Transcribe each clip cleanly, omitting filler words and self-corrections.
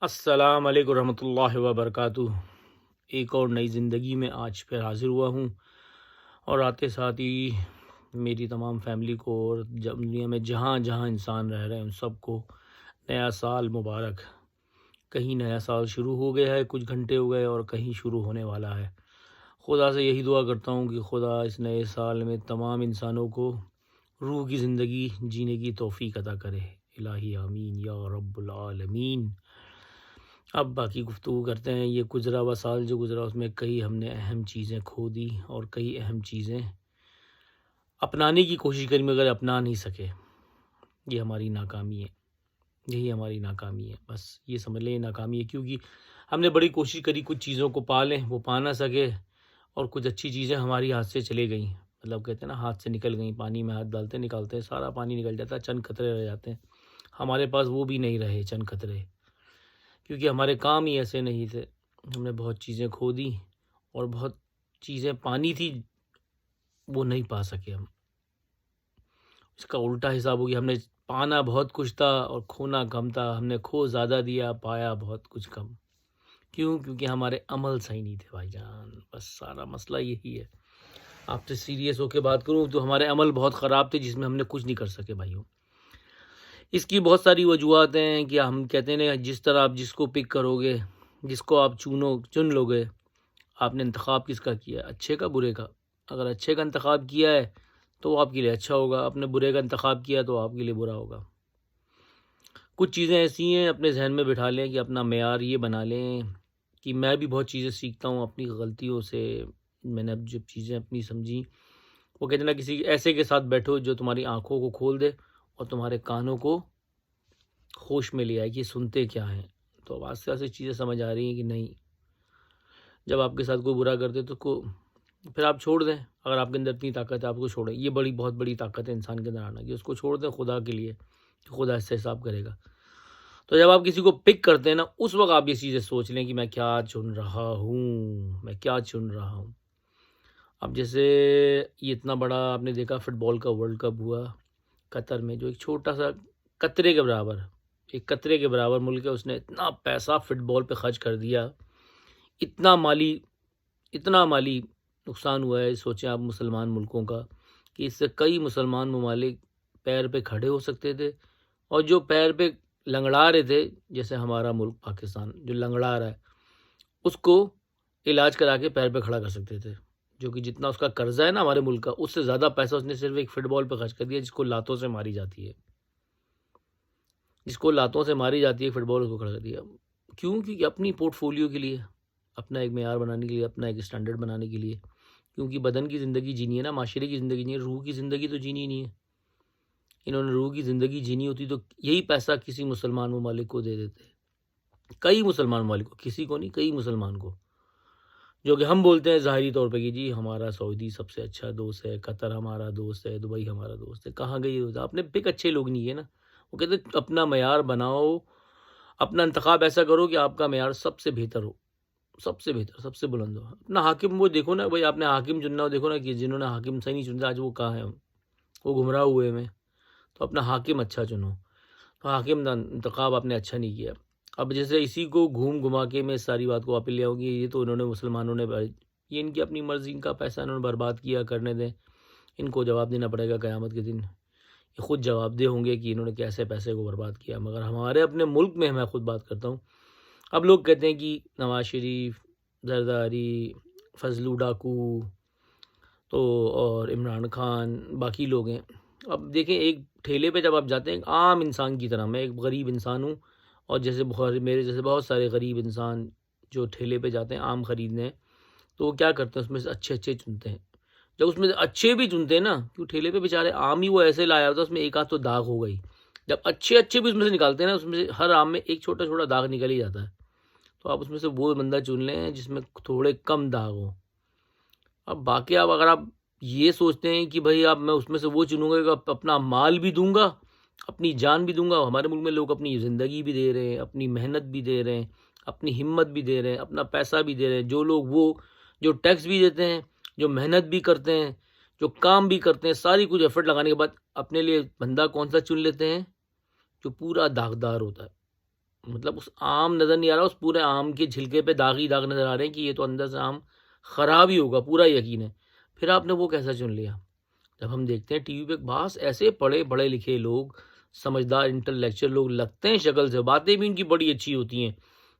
السلام علیکم ورحمۃ اللہ وبرکاتہ۔ ایک اور نئی زندگی میں آج پھر حاضر ہوا ہوں، اور آتے ساتھ ہی میری تمام فیملی کو اور دنیا میں جہاں جہاں انسان رہ رہے ہیں ان سب کو نیا سال مبارک۔ کہیں نیا سال شروع ہو گیا ہے، کچھ گھنٹے ہو گئے، اور کہیں شروع ہونے والا ہے۔ خدا سے یہی دعا کرتا ہوں کہ خدا اس نئے سال میں تمام انسانوں کو روح کی زندگی جینے کی توفیق عطا کرے۔ الہی آمین یا رب العالمین۔ اب باقی گفتگو کرتے ہیں۔ یہ گزرا ہوا سال جو گزرا اس میں کئی ہم نے اہم چیزیں کھو دی، اور کئی اہم چیزیں اپنانے کی کوشش کری مگر اپنا نہیں سکے۔ یہ ہماری ناکامی ہے، یہی ہماری ناکامی ہے، بس یہ سمجھ لیں یہ ناکامی ہے، کیونکہ ہم نے بڑی کوشش کری کچھ چیزوں کو پا لیں، وہ پا نہ سکے، اور کچھ اچھی چیزیں ہماری ہاتھ سے چلے گئیں، مطلب کہتے ہیں نا ہاتھ سے نکل گئیں، پانی میں ہاتھ ڈالتے نکالتے ہیں سارا پانی نکل جاتا ہے، چند قطرے رہ جاتے ہیں۔ ہمارے پاس وہ بھی نہیں رہے چند قطرے، کیونکہ ہمارے کام ہی ایسے نہیں تھے۔ ہم نے بہت چیزیں کھو دی، اور بہت چیزیں پانی تھی وہ نہیں پا سکے ہم۔ اس کا الٹا حساب ہو گیا، ہم نے پانا بہت کچھ تھا اور کھونا کم تھا، ہم نے کھو زیادہ دیا، پایا بہت کچھ کم۔ کیوں؟ کیونکہ ہمارے عمل صحیح نہیں تھے بھائی جان، بس سارا مسئلہ یہی ہے۔ آپ سے سیریس ہو کے بات کروں تو ہمارے عمل بہت خراب تھے، جس میں ہم نے کچھ نہیں کر سکے بھائیوں۔ اس کی بہت ساری وجوہات ہیں کہ ہم کہتے ہیں جس طرح آپ جس کو پک کرو گے، جس کو آپ چن لو گے، آپ نے انتخاب کس کا کیا ہے، اچھے کا برے کا؟ اگر اچھے کا انتخاب کیا ہے تو وہ آپ کے لیے اچھا ہوگا، اپنے برے کا انتخاب کیا تو آپ کے لیے برا ہوگا۔ کچھ چیزیں ایسی ہیں اپنے ذہن میں بٹھا لیں کہ اپنا معیار یہ بنا لیں کہ میں بھی بہت چیزیں سیکھتا ہوں اپنی غلطیوں سے۔ میں نے اب جب چیزیں اپنی سمجھی، وہ کہتے ہیں نا کسی ایسے کے ساتھ بیٹھو جو تمہاری آنکھوں کو کھول دے اور تمہارے کانوں کو ہوش میں لے آئے کہ سنتے کیا ہیں۔ تو اب آستے آستے چیزیں سمجھ آ رہی ہیں کہ نہیں، جب آپ کے ساتھ کوئی برا کرتے تو پھر آپ چھوڑ دیں۔ اگر آپ کے اندر اتنی طاقت ہے آپ کو چھوڑیں، یہ بہت بڑی طاقت ہے انسان کے اندر آنا کہ اس کو چھوڑ دیں خدا کے لیے، کہ خدا اس سے حساب کرے گا۔ تو جب آپ کسی کو پک کرتے ہیں نا، اس وقت آپ یہ چیزیں سوچ لیں کہ میں کیا چن رہا ہوں، میں کیا چن رہا ہوں۔ اب جیسے یہ اتنا بڑا آپ نے دیکھا فٹ بال کا ورلڈ کپ ہوا قطر میں، جو ایک چھوٹا سا قطرے کے برابر، ایک قطرے کے برابر ملک ہے، اس نے اتنا پیسہ فٹ بال پہ خرچ کر دیا، اتنا مالی نقصان ہوا ہے۔ سوچیں آپ مسلمان ملکوں کا کہ اس سے کئی مسلمان ممالک پیر پہ کھڑے ہو سکتے تھے، اور جو پیر پہ لنگڑا رہے تھے، جیسے ہمارا ملک پاکستان جو لنگڑا رہا ہے، اس کو علاج کرا کے پیر پہ کھڑا کر سکتے تھے، جو کہ جتنا اس کا قرضہ ہے نا ہمارے ملک کا، اس سے زیادہ پیسہ اس نے صرف ایک فٹ بال پہ خرچ کر دیا، جس کو لاتوں سے ماری جاتی ہے، فٹ بال اس کو کھڑا کر دیا۔ کیوں؟ کیونکہ اپنی پورٹ فولیو کے لیے، اپنا ایک معیار بنانے کے لیے، اپنا ایک اسٹینڈرڈ بنانے کے لیے، کیونکہ بدن کی زندگی جینی ہے نا، معاشرے کی زندگی نہیں ہے، روح کی زندگی تو جینی نہیں ہے۔ انہوں نے روح کی زندگی جینی ہوتی تو یہی پیسہ کسی مسلمان ممالک کو دے دیتے، کئی مسلمان ممالک کو، کسی کو نہیں، کئی مسلمان کو، جو کہ ہم بولتے ہیں ظاہری طور پہ کہ جی ہمارا سعودی سب سے اچھا دوست ہے، قطر ہمارا دوست ہے، دبئی ہمارا دوست ہے۔ کہاں گئی ہوتا؟ اپنے پک اچھے لوگ نہیں ہے نا۔ وہ کہتے ہیں اپنا معیار بناؤ، اپنا انتخاب ایسا کرو کہ آپ کا معیار سب سے بہتر ہو، سب سے بہتر، سب سے بلند ہو۔ اپنا حاکم وہ دیکھو نا بھائی، آپ نے حاکم چننا ہو، دیکھو نا کہ جنہوں نے حاکم صحیح نہیں چنتے آج وہ کہاں ہیں، وہ گمراہ ہوئے میں۔ تو اپنا حاکم اچھا چنو۔ تو حاکم کا انتخاب آپ نے اچھا نہیں کیا۔ اب جیسے اسی کو گھما کے میں ساری بات کو واپس لے آؤں گی، یہ تو انہوں نے مسلمانوں نے، یہ ان کی اپنی مرضی، ان کا پیسہ انہوں نے برباد کیا، کرنے دیں، ان کو جواب دینا پڑے گا قیامت کے دن۔ یہ خود جواب دہ ہوں گے کہ انہوں نے کیسے پیسے کو برباد کیا۔ مگر ہمارے اپنے ملک میں میں خود بات کرتا ہوں، اب لوگ کہتے ہیں کہ نواز شریف، زرداری، فضلو ڈاکو، تو اور عمران خان، باقی لوگ ہیں۔ اب دیکھیں ایک ٹھیلے پہ جب آپ جاتے ہیں، ایک عام انسان کی طرح، میں ایک غریب انسان ہوں، اور جیسے میرے جیسے بہت سارے غریب انسان جو ٹھیلے پہ جاتے ہیں عام خریدنے، تو وہ کیا کرتے ہیں، اس میں سے اچھے چنتے ہیں۔ جب اس میں سے اچھے بھی چنتے ہیں نا، کیوں ٹھیلے پہ بیچارے آم ہی وہ ایسے لایا ہوتا ہے، اس میں ایک آدھ تو داغ ہو گئی، جب اچھے بھی اس میں سے نکالتے ہیں نا، اس میں سے ہر آم میں ایک چھوٹا چھوٹا داغ نکل ہی جاتا ہے۔ تو آپ اس میں سے وہ بندہ چن لیں جس میں تھوڑے کم داغ ہو۔ اب باقی اگر آپ یہ سوچتے ہیں کہ بھائی اب میں اس میں سے وہ چنوں گا کہ اپنا مال بھی دوں گا، اپنی جان بھی دوں گا۔ ہمارے ملک میں لوگ اپنی زندگی بھی دے رہے ہیں، اپنی محنت بھی دے رہے ہیں، اپنی ہمت بھی دے رہے ہیں، اپنا پیسہ بھی دے رہے ہیں۔ جو لوگ جو ٹیکس بھی دیتے ہیں، جو محنت بھی کرتے ہیں، جو کام بھی کرتے ہیں، ساری کچھ ایفرٹ لگانے کے بعد اپنے لیے بندہ کون سا چن لیتے ہیں؟ جو پورا داغدار ہوتا ہے، مطلب اس آم نظر نہیں آ رہا، اس پورے آم کے چھلکے پہ داغ ہی داغ نظر آ رہے ہیں کہ یہ تو اندر سے آم خراب ہی ہوگا، پورا یقین ہے. پھر آپ نے وہ کیسا چن لیا؟ جب ہم دیکھتے ہیں ٹی وی پہ بعض ایسے پڑھے لکھے لوگ، سمجھدار انٹلیکچوئل لوگ لگتے ہیں شکل سے، باتیں بھی ان کی بڑی اچھی ہوتی ہیں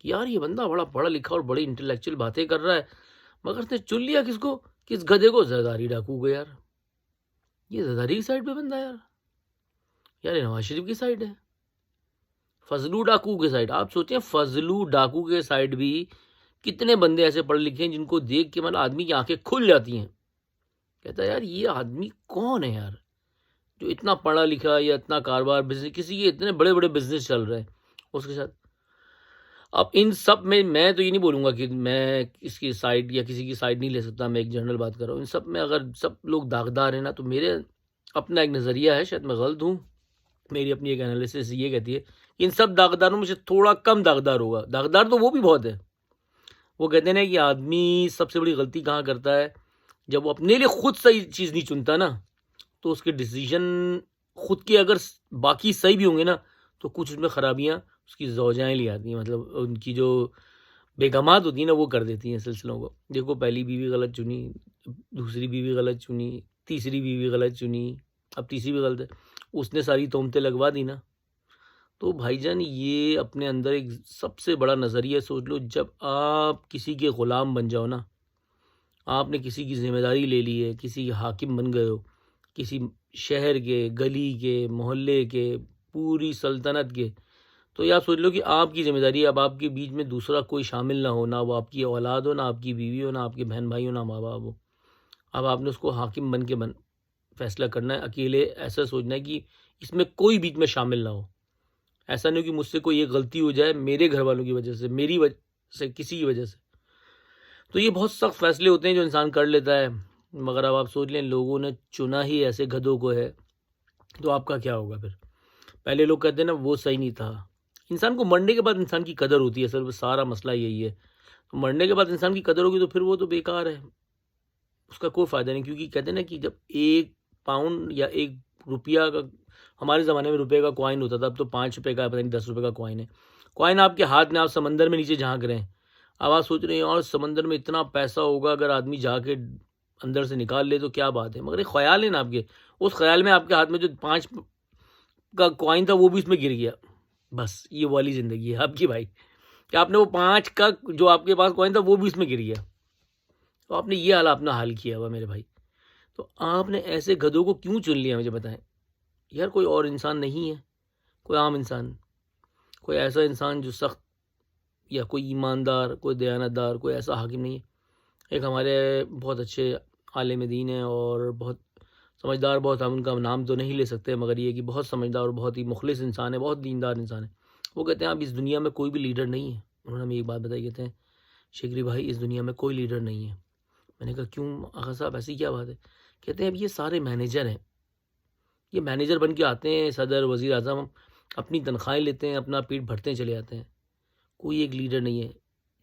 کہ یار یہ بندہ بڑا پڑھا لکھا اور بڑی انٹلیکچوئل باتیں کر رہا ہے، مگر اس نے چن لیا کس کو؟ کس گدھے کو؟ زرداری ڈاکو کو. یار یہ زرداری کی سائڈ پہ بندہ ہے یار یہ نواز شریف کی سائڈ ہے، فضلو ڈاکو کے سائڈ. آپ سوچیں فضلو ڈاکو کے سائڈ بھی کتنے بندے ایسے پڑھے لکھے ہیں جن کو دیکھ کے مطلب آدمی کی آنکھیں کھل جاتی ہیں، کہتا ہے یار یہ آدمی کون ہے یار جو اتنا پڑھا لکھا یا اتنا کاروبار بزنس، کسی کے اتنے بڑے بڑے بزنس چل رہے ہیں اس کے ساتھ. اب ان سب میں تو یہ نہیں بولوں گا کہ میں اس کی سائڈ یا کسی کی سائڈ نہیں لے سکتا، میں ایک جنرل بات کر رہا ہوں. ان سب میں اگر سب لوگ داغدار ہیں نا، تو میرے اپنا ایک نظریہ ہے، شاید میں غلط ہوں، میری اپنی ایک انالیسس یہ کہتی ہے کہ ان سب داغداروں میں سے تھوڑا کم داغدار ہوگا. داغدار تو وہ بھی بہت ہے. وہ کہتے ہیں نا کہ آدمی سب سے بڑی غلطی کہاں کرتا ہے؟ جب وہ اپنے لیے خود صحیح چیز نہیں چنتا نا، تو اس کے ڈیسیژن خود کے اگر باقی صحیح بھی ہوں گے نا، تو کچھ اس میں خرابیاں اس کی زوجائیں لے آتی ہیں، مطلب ان کی جو بیگمات ہوتی ہیں نا وہ کر دیتی ہیں سلسلوں کو. دیکھو پہلی بیوی غلط چنی، دوسری بیوی غلط چنی، تیسری بیوی غلط چنی، اب تیسری بھی غلط ہے، اس نے ساری تہمتیں لگوا دی نا. تو بھائی جان یہ اپنے اندر ایک سب سے بڑا نظریہ سوچ لو، جب آپ کسی کے غلام بن جاؤ نا، آپ نے کسی کی ذمہ داری لے لی ہے، کسی حاکم بن گئے ہو، کسی شہر کے، گلی کے، محلے کے، پوری سلطنت کے، تو یہ آپ سوچ لو کہ آپ کی ذمہ داری ہے. اب آپ کے بیچ میں دوسرا کوئی شامل نہ ہو، نہ وہ آپ کی اولاد ہو، نہ آپ کی بیوی ہو، نہ آپ کے بہن بھائی ہو، نہ ماں باپ ہو. اب آپ نے اس کو حاکم بن کے فیصلہ کرنا ہے اکیلے. ایسا سوچنا ہے کہ اس میں کوئی بیچ میں شامل نہ ہو. ایسا نہیں ہو کہ مجھ سے کوئی ایک غلطی ہو جائے میرے گھر والوں کی وجہ سے، میری وجہ سے، کسی کی وجہ سے. تو یہ بہت سخت فیصلے ہوتے ہیں جو انسان کر لیتا ہے. مگر اب آپ سوچ لیں لوگوں نے چنا ہی ایسے گدھوں کو ہے، تو آپ کا کیا ہوگا پھر؟ پہلے لوگ کہتے ہیں نا وہ صحیح نہیں تھا. انسان کو مرنے کے بعد انسان کی قدر ہوتی ہے، اصل میں سارا مسئلہ یہی ہے. تو مرنے کے بعد انسان کی قدر ہوگی تو پھر وہ تو بیکار ہے، اس کا کوئی فائدہ نہیں. کیونکہ کہتے ہیں نا کہ جب 1 پاؤنڈ یا 1 روپیہ کا، ہمارے زمانے میں روپے کا کوائن ہوتا تھا، اب تو 5 روپے کا، پتہ نہیں 10 روپے کا کوائن ہے. کوائن آپ کے ہاتھ میں، آپ سمندر میں نیچے جھانک رہے ہیں. اب آپ سوچ رہے ہیں اور سمندر میں اتنا پیسہ ہوگا، اگر آدمی جا کے اندر سے نکال لے تو کیا بات ہے. مگر ایک خیال ہے نا آپ کے، اس خیال میں آپ کے ہاتھ میں جو 5 کا کوائن تھا وہ بھی اس میں گر گیا. بس یہ والی زندگی ہے آپ کی بھائی، کہ آپ نے وہ 5 کا جو آپ کے پاس کوائن تھا وہ بھی اس میں گر گیا. تو آپ نے یہ حال اپنا حال کیا ہوا میرے بھائی. تو آپ نے ایسے گدھوں کو کیوں چن لیا؟ مجھے بتائیں یار. کوئی اور انسان نہیں ہے، کوئی عام انسان، کوئی ایسا انسان جو سخت یا کوئی ایماندار، کوئی دیانتدار، کوئی ایسا حاکم نہیں ہے. ایک ہمارے بہت اچھے عالم دین ہیں اور بہت سمجھدار، بہت، ہم ان کا نام تو نہیں لے سکتے، مگر یہ کہ بہت سمجھدار اور بہت ہی مخلص انسان ہے، بہت دیندار انسان ہے. وہ کہتے ہیں اب اس دنیا میں کوئی بھی لیڈر نہیں ہے. انہوں نے ہمیں ایک بات بتائی، کہتے ہیں شکری بھائی اس دنیا میں کوئی لیڈر نہیں ہے. میں نے کہا کیوں آغا صاحب ایسی کیا بات ہے؟ کہتے ہیں اب یہ سارے مینیجر ہیں، یہ مینیجر بن کے آتے ہیں، صدر، وزیر اعظم، اپنی تنخواہیں لیتے ہیں، اپنا پیٹ بھرتے چلے جاتے ہیں. کوئی ایک لیڈر نہیں ہے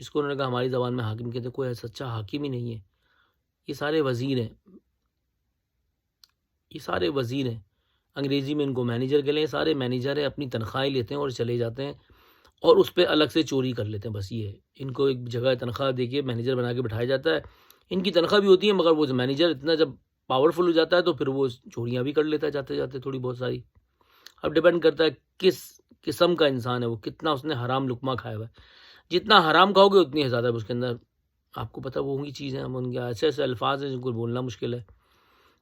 جس کو انہوں نے کہا ہماری زبان میں حاکم کہتے ہیں. کوئی سچا حاکم ہی نہیں ہے. یہ سارے وزیر ہیں، یہ سارے وزیر ہیں، انگریزی میں ان کو مینیجر کہہ لیں. سارے مینیجر ہیں، اپنی تنخواہیں لیتے ہیں اور چلے جاتے ہیں، اور اس پہ الگ سے چوری کر لیتے ہیں. بس یہ ہے، ان کو ایک جگہ تنخواہ دے کے مینیجر بنا کے بٹھایا جاتا ہے. ان کی تنخواہ بھی ہوتی ہے، مگر وہ مینیجر اتنا جب پاورفل ہو جاتا ہے تو پھر وہ چوریاں بھی کر لیتا ہے جاتے جاتے تھوڑی بہت ساری. اب ڈیپینڈ کرتا ہے کس قسم کا انسان ہے وہ، کتنا اس نے حرام لقمہ کھایا ہوا ہے. جتنا حرام کھاؤ گے اتنی زیادہ اس کے اندر آپ کو پتہ وہ ہوں گی چیزیں. ہم ان کے ایسے ایسے الفاظ ہیں جن کو بولنا مشکل ہے.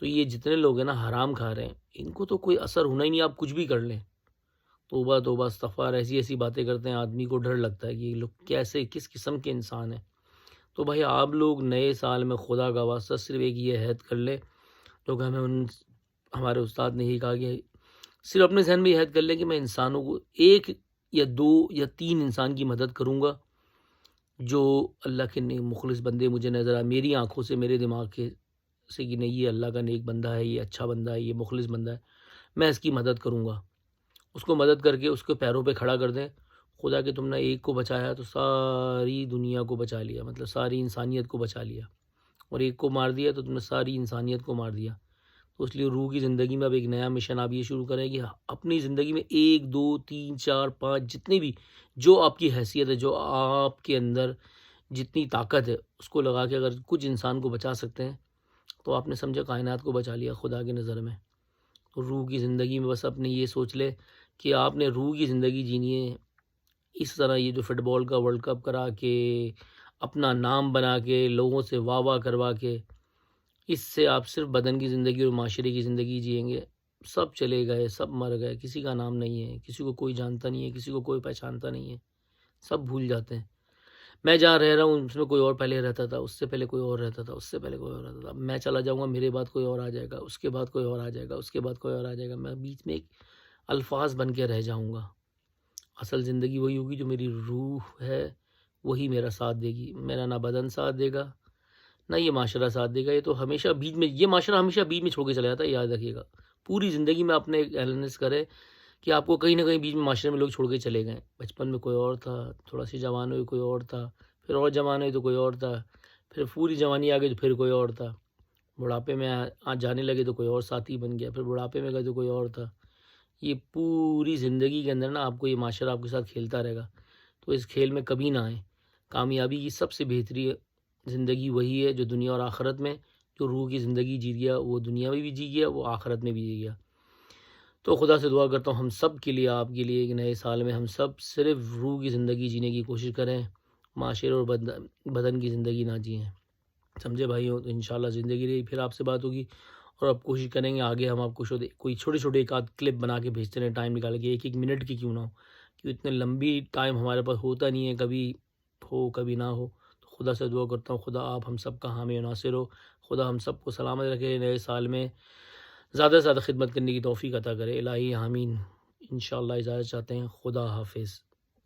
تو یہ جتنے لوگ ہیں نا حرام کھا رہے ہیں، ان کو تو کوئی اثر ہونا ہی نہیں. آپ کچھ بھی کر لیں، توبہ توبہ استغفار، ایسی ایسی باتیں کرتے ہیں، آدمی کو ڈر لگتا ہے کہ یہ لوگ کیسے، کس قسم کے انسان ہیں. تو بھائی آپ لوگ نئے سال میں خدا کا واسطہ صرف ایک یہ عہد کر لیں جو کہ ہمیں ہمارے استاد نے ہی کہا کہ صرف اپنے ذہن میں یہ عہد کر لیں کہ میں انسانوں کو 1 یا 2 یا 3 انسان کی مدد کروں گا جو اللہ کے نیک مخلص بندے مجھے نظر آئے میری آنکھوں سے، میرے دماغ کے سے کہ نہیں یہ اللہ کا نیک بندہ ہے، یہ اچھا بندہ ہے، یہ مخلص بندہ ہے، میں اس کی مدد کروں گا. اس کو مدد کر کے اس کے پیروں پہ کھڑا کر دیں. خدا کہ تم نے ایک کو بچایا تو ساری دنیا کو بچا لیا، مطلب ساری انسانیت کو بچا لیا. اور ایک کو مار دیا تو تم نے ساری انسانیت کو مار دیا. تو اس لیے روح کی زندگی میں اب ایک نیا مشن آپ یہ شروع کریں کہ اپنی زندگی میں 1 2 3 4 5 جتنے بھی جو آپ کی حیثیت ہے، جو آپ کے اندر جتنی طاقت ہے، اس کو لگا کے اگر کچھ انسان کو بچا سکتے ہیں تو آپ نے سمجھا کائنات کو بچا لیا خدا کی نظر میں۔ تو روح کی زندگی میں بس اپنے یہ سوچ لے کہ آپ نے روح کی زندگی جینی ہے، اس طرح یہ جو فٹ بال کا ورلڈ کپ کرا کے اپنا نام بنا کے لوگوں سے واہ واہ کروا کے، اس سے آپ صرف بدن کی زندگی اور معاشرے کی زندگی جئیں گے۔ سب چلے گئے، سب مر گئے، کسی کا نام نہیں ہے، کسی کو کوئی جانتا نہیں ہے، کسی کو کوئی پہچانتا نہیں ہے، سب بھول جاتے ہیں۔ میں جہاں رہ رہا ہوں اس میں کوئی اور پہلے رہتا تھا، اس سے پہلے کوئی اور رہتا تھا، اس سے پہلے کوئی اور رہتا تھا، میں چلا جاؤں گا میرے بعد کوئی اور آ جائے گا، اس کے بعد کوئی اور آ جائے گا، اس کے بعد کوئی اور آ جائے گا، میں بیچ میں ایک الفاظ بن کے رہ جاؤں گا۔ اصل زندگی وہی ہوگی جو میری روح ہے، وہی میرا ساتھ دے گی، میرا نہ بدن ساتھ دے گا نہ یہ معاشرہ ساتھ دے گا۔ یہ تو ہمیشہ بیچ میں، یہ معاشرہ ہمیشہ بیچ میں چھوڑ کے چلا جاتا ہے، یاد رکھیے گا۔ پوری زندگی میں آپ نے ایلنس کرے کہ آپ کو کہیں نہ کہیں بیچ میں معاشرے میں لوگ چھوڑ کے چلے گئے۔ بچپن میں کوئی اور تھا، تھوڑا سی جوان ہوئی کوئی اور تھا، پھر اور جوان ہوئی تو کوئی اور تھا، پھر پوری جوانی آ گئی تو پھر کوئی اور تھا، بڑھاپے میں جانے لگے تو کوئی اور ساتھی بن گیا، پھر بڑھاپے میں گئے تو کوئی اور تھا۔ یہ پوری زندگی کے اندر نا آپ کو یہ معاشرہ آپ کے ساتھ کھیلتا رہے گا، تو اس کھیل میں کبھی نہ آئیں۔ کامیابی کی سب سے بہتری زندگی وہی ہے جو دنیا اور آخرت میں، جو روح کی زندگی جی گیا وہ دنیا میں بھی جی گیا، وہ آخرت میں بھی جی گیا۔ تو خدا سے دعا کرتا ہوں ہم سب کے لیے، آپ کے لیے، ایک نئے سال میں ہم سب صرف روح کی زندگی جینے کی کوشش کریں، معاشرے اور بدن کی زندگی نہ جئیں۔ سمجھے بھائیوں؟ تو انشاءاللہ زندگی رہی پھر آپ سے بات ہوگی، اور اب کوشش کریں گے آگے ہم آپ کو کوئی چھوٹے چھوٹے ایک آدھ کلپ بنا کے بھیجتے رہیں، ٹائم نکال کے، 1 منٹ کی کیوں نہ ہو، کیوں اتنے لمبی ٹائم ہمارے پاس ہوتا نہیں ہے، کبھی ہو کبھی نہ ہو۔ تو خدا سے دعا کرتا ہوں خدا آپ ہم سب کا حامی و ناصر ہو، خدا ہم سب کو سلامت رکھے، نئے سال میں زیادہ سے زیادہ خدمت کرنے کی توفیق عطا کرے، الہی آمین۔ انشاءاللہ اجازت چاہتے ہیں، خدا حافظ۔